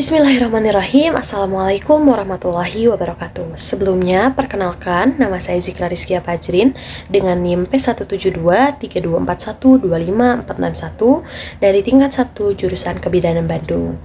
Bismillahirrahmanirrahim. Assalamualaikum warahmatullahi wabarakatuh. Sebelumnya, perkenalkan, nama saya Zikra Rizkia Fajrin dengan NIM P17232412541 dari tingkat 1 jurusan Kebidanan Bandung.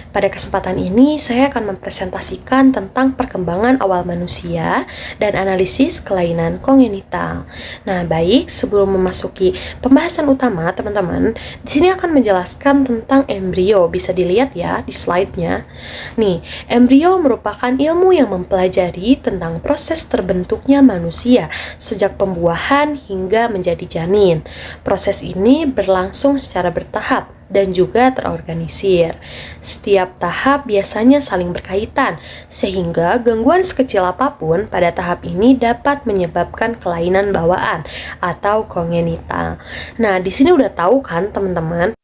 Pada kesempatan ini, saya akan mempresentasikan tentang perkembangan awal manusia dan analisis kelainan kongenital. Nah, baik, sebelum memasuki pembahasan utama, teman-teman, di sini akan menjelaskan tentang embrio. Bisa dilihat ya di slide-nya. Nih, embrio merupakan ilmu yang mempelajari tentang proses terbentuknya manusia sejak pembuahan hingga menjadi janin. Proses ini berlangsung secara bertahap dan juga terorganisir. Setiap tahap biasanya saling berkaitan, sehingga gangguan sekecil apapun pada tahap ini dapat menyebabkan kelainan bawaan atau kongenital. Nah, di sini udah tahu kan teman-teman?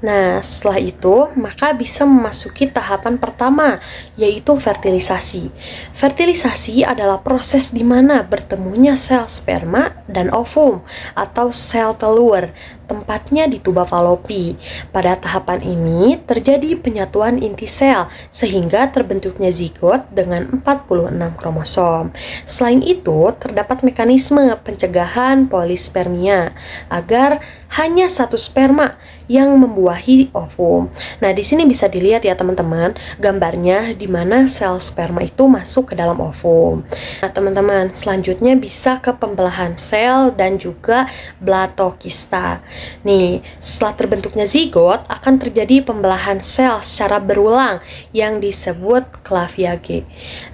Nah, setelah itu, maka bisa memasuki tahapan pertama, yaitu fertilisasi. Fertilisasi adalah proses di mana bertemunya sel sperma dan ovum atau sel telur, tempatnya di tuba falopi. Pada tahapan ini, terjadi penyatuan inti sel, sehingga terbentuknya zigot dengan 46 kromosom. Selain itu, terdapat mekanisme pencegahan polispermia, agar hanya satu sperma yang membuahi ovum. Nah, di sini bisa dilihat ya teman-teman, gambarnya di mana sel sperma itu masuk ke dalam ovum. Nah, teman-teman, selanjutnya bisa ke pembelahan sel dan juga blatokista. Nih, setelah terbentuknya zigot, akan terjadi pembelahan sel secara berulang yang disebut claviage.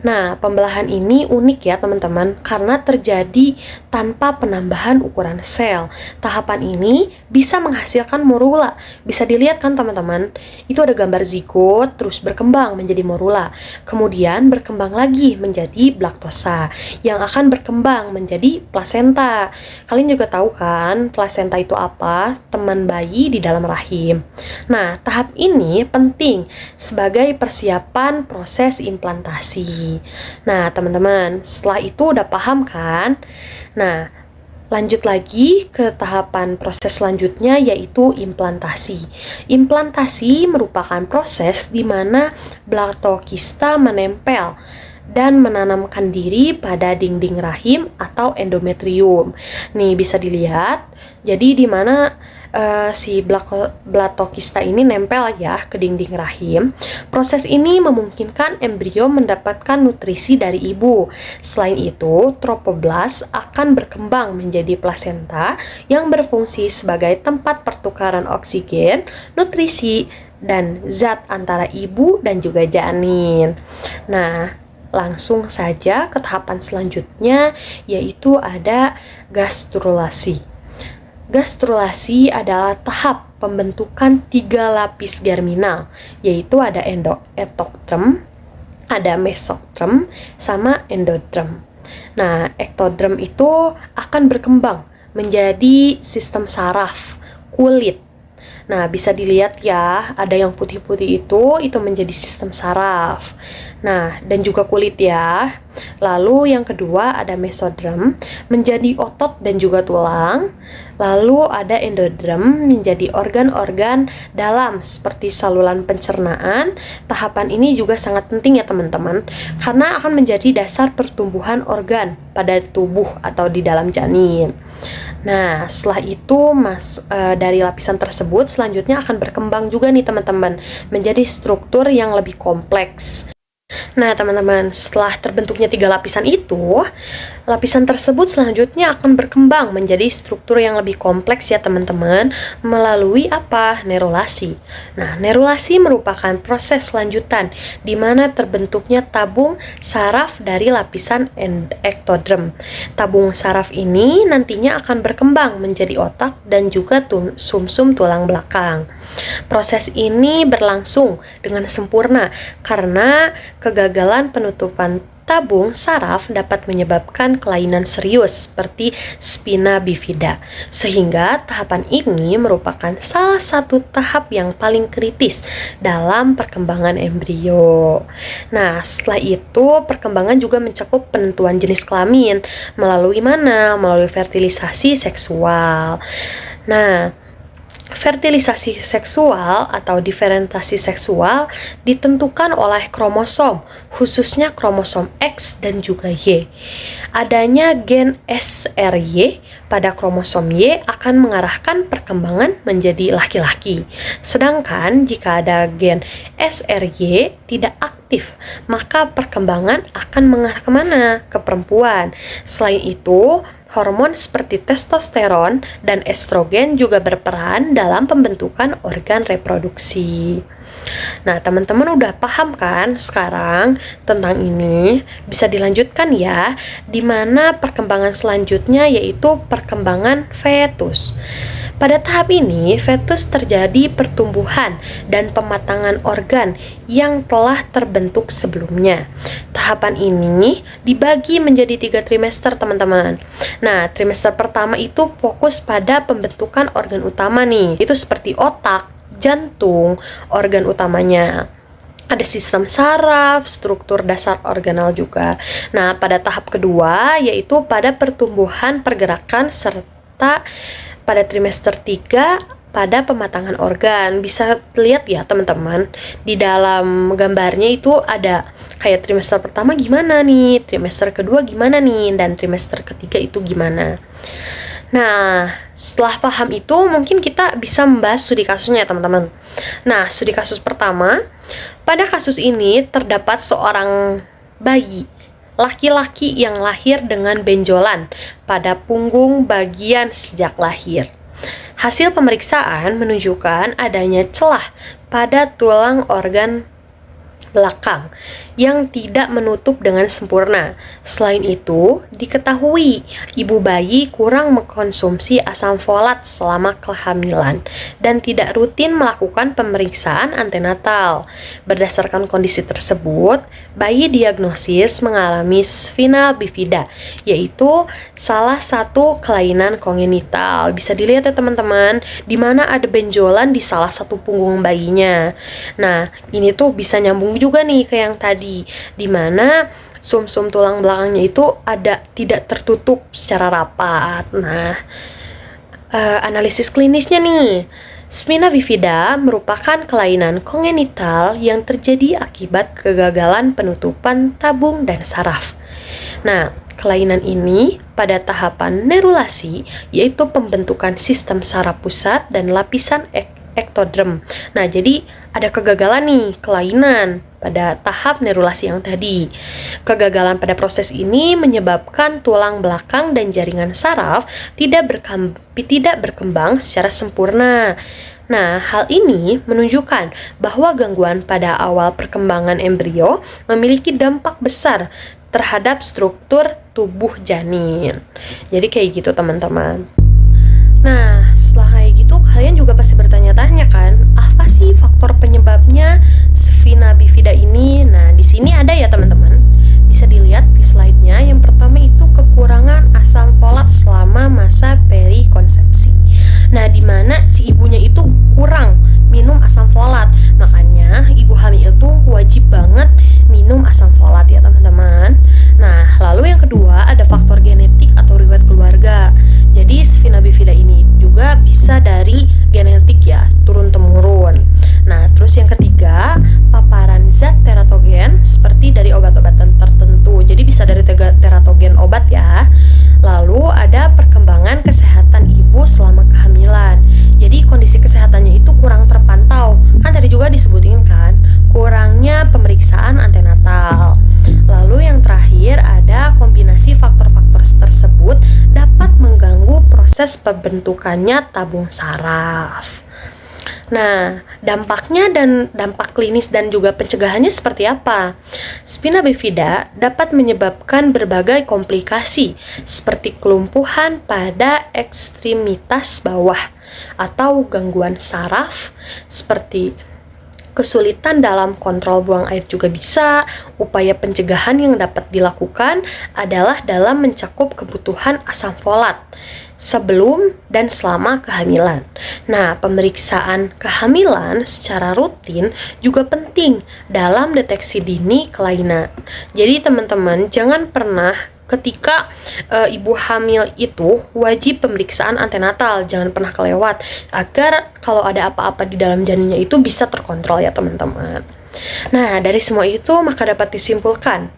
Nah, pembelahan ini unik ya teman-teman, karena terjadi tanpa penambahan ukuran sel. Tahapan ini bisa menghasilkan morula. Bisa dilihat kan teman-teman, itu ada gambar zigot terus berkembang menjadi morula, kemudian berkembang lagi menjadi blaktosa yang akan berkembang menjadi plasenta. Kalian juga tahu kan plasenta itu apa? Teman bayi di dalam rahim. Nah, tahap ini penting sebagai persiapan proses implantasi. Nah, teman-teman, setelah itu udah paham kan? Nah, lanjut lagi ke tahapan proses selanjutnya, yaitu implantasi. Implantasi merupakan proses di mana blatokista menempel dan menanamkan diri pada dinding rahim atau endometrium. Nih, bisa dilihat. Jadi di mana si blatokista ini nempel ya ke dinding rahim. Proses ini memungkinkan embrio mendapatkan nutrisi dari ibu. Selain itu, tropoblas akan berkembang menjadi plasenta yang berfungsi sebagai tempat pertukaran oksigen, nutrisi, dan zat antara ibu dan juga janin. Nah, langsung saja ke tahapan selanjutnya, yaitu ada gastrulasi. Gastrulasi adalah tahap pembentukan 3 lapis germinal, yaitu ada ektoderm, ada mesoderm, sama endoderm. Nah, ektoderm itu akan berkembang menjadi sistem saraf, kulit. Nah, bisa dilihat ya, ada yang putih-putih itu menjadi sistem saraf. Nah, dan juga kulit ya. Lalu yang kedua ada mesoderm, menjadi otot dan juga tulang. Lalu ada endoderm, menjadi organ-organ dalam seperti saluran pencernaan. Tahapan ini juga sangat penting ya teman-teman, karena akan menjadi dasar pertumbuhan organ pada tubuh atau di dalam janin. Nah, setelah itu dari lapisan tersebut selanjutnya akan berkembang juga nih teman-teman, menjadi struktur yang lebih kompleks. Nah, teman-teman, setelah terbentuknya 3 lapisan itu, lapisan tersebut selanjutnya akan berkembang menjadi struktur yang lebih kompleks ya teman-teman, melalui apa? Nerulasi. Nah, nerulasi merupakan proses lanjutan di mana terbentuknya tabung saraf dari lapisan ektoderm. Tabung saraf ini nantinya akan berkembang menjadi otak dan juga sumsum tulang belakang. Proses ini berlangsung dengan sempurna karena kegagalan penutupan tabung saraf dapat menyebabkan kelainan serius seperti spina bifida. Sehingga tahapan ini merupakan salah satu tahap yang paling kritis dalam perkembangan embrio. Nah, setelah itu perkembangan juga mencakup penentuan jenis kelamin melalui mana? Melalui fertilisasi seksual. Nah, Fertilisasi seksual atau diferensiasi seksual ditentukan oleh kromosom, khususnya kromosom X dan juga Y. Adanya gen SRY pada kromosom Y akan mengarahkan perkembangan menjadi laki-laki. Sedangkan jika ada gen SRY tidak aktif, maka perkembangan akan mengarah kemana? Ke perempuan. Selain itu, hormon seperti testosteron dan estrogen juga berperan dalam pembentukan organ reproduksi. Nah, teman-teman udah paham kan sekarang tentang ini? Bisa dilanjutkan ya, di mana perkembangan selanjutnya yaitu perkembangan fetus. Pada tahap ini, fetus terjadi pertumbuhan dan pematangan organ yang telah terbentuk sebelumnya. Tahapan ini dibagi menjadi 3 trimester, teman-teman. Nah, trimester pertama itu fokus pada pembentukan organ utama nih. Itu seperti otak, jantung, organ utamanya. Ada sistem saraf, struktur dasar organel juga. Nah, pada tahap kedua yaitu pada pertumbuhan pergerakan serta pada trimester 3 pada pematangan organ. Bisa lihat ya teman-teman, di dalam gambarnya itu ada kayak trimester pertama gimana nih, trimester kedua gimana nih, dan trimester ketiga itu gimana. Nah, setelah paham itu mungkin kita bisa membahas studi kasusnya teman-teman. Nah, studi kasus pertama, pada kasus ini terdapat seorang bayi laki-laki yang lahir dengan benjolan pada punggung bagian sejak lahir. Hasil pemeriksaan menunjukkan adanya celah pada tulang organ belakang yang tidak menutup dengan sempurna. Selain itu, diketahui ibu bayi kurang mengkonsumsi asam folat selama kehamilan dan tidak rutin melakukan pemeriksaan antenatal. Berdasarkan kondisi tersebut, bayi diagnosis mengalami spina bifida, yaitu salah satu kelainan kongenital. Bisa dilihat ya teman-teman, di mana ada benjolan di salah satu punggung bayinya. Nah, ini tuh bisa nyambung juga nih ke yang tadi, di mana sumsum tulang belakangnya itu ada tidak tertutup secara rapat. Nah, analisis klinisnya nih, spina bifida merupakan kelainan kongenital yang terjadi akibat kegagalan penutupan tabung dan saraf. Nah, kelainan ini pada tahapan nerulasi, yaitu pembentukan sistem saraf pusat dan lapisan ektoderm. Nah, jadi ada kegagalan nih, kelainan pada tahap nerulasi yang tadi. Kegagalan pada proses ini menyebabkan tulang belakang dan jaringan saraf tidak berkembang secara sempurna. Nah, hal ini menunjukkan bahwa gangguan pada awal perkembangan embrio memiliki dampak besar terhadap struktur tubuh janin. Jadi kayak gitu teman-teman. Nah, setelah kayak gitu kalian juga pasti bertanya-tanya kan, apa sih faktor penyebabnya spina bifida ini? Nah, di sini ada ya teman-teman. Bisa dilihat di slide-nya. Yang pertama itu kekurangan asam folat selama masa perikonsepsi. Nah, di mana si ibunya itu kurang minum asam folat. Makanya ibu hamil itu wajib banget minum asam folat ya teman-teman. Nah, lalu yang kedua ada faktor genetik atau riwayat keluarga. Jadi spina bifida ini juga bisa dari genetik ya, turun-temurun. Nah, terus yang ketiga, paparan zat teratogen seperti dari obat-obatan tertentu. Jadi bisa dari teratogen obat ya. Lalu ada perkembangan kesehatan ibu selama kehamilan. Jadi kondisi kesehatannya itu kurang terpantau. Kan tadi juga disebutin kan, kurangnya pemeriksaan antenatal. Lalu yang terakhir ada kombinasi faktor-faktor tersebut dapat mengganggu proses pembentukannya tabung saraf. Nah, dampaknya dan dampak klinis dan juga pencegahannya seperti apa? Spina bifida dapat menyebabkan berbagai komplikasi seperti kelumpuhan pada ekstremitas bawah atau gangguan saraf seperti kesulitan dalam kontrol buang air juga bisa. Upaya pencegahan yang dapat dilakukan adalah dalam mencakup kebutuhan asam folat sebelum dan selama kehamilan. Nah, pemeriksaan kehamilan secara rutin juga penting dalam deteksi dini kelainan. Jadi teman-teman jangan pernah ketika ibu hamil itu wajib pemeriksaan antenatal, jangan pernah kelewat, agar kalau ada apa-apa di dalam janinnya itu bisa terkontrol ya teman-teman. Nah, dari semua itu maka dapat disimpulkan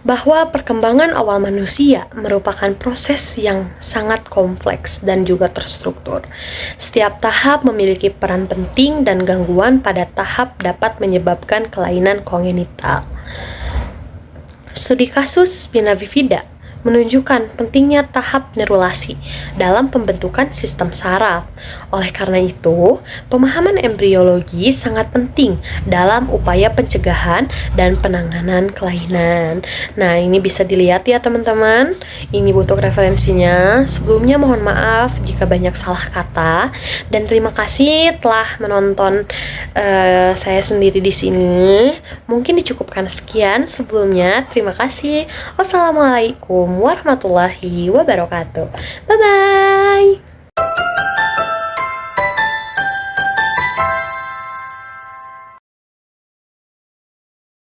bahwa perkembangan awal manusia merupakan proses yang sangat kompleks dan juga terstruktur. Setiap tahap memiliki peran penting dan gangguan pada tahap dapat menyebabkan kelainan kongenital. Studi kasus Spina bifida menunjukkan pentingnya tahap neurulasi dalam pembentukan sistem saraf. Oleh karena itu, pemahaman embriologi sangat penting dalam upaya pencegahan dan penanganan kelainan. Nah, ini bisa dilihat ya teman-teman. Ini untuk referensinya. Sebelumnya mohon maaf jika banyak salah kata, dan terima kasih telah menonton saya sendiri di sini. Mungkin dicukupkan sekian sebelumnya. Terima kasih. Wassalamualaikum warahmatullahi wabarakatuh. Bye-bye.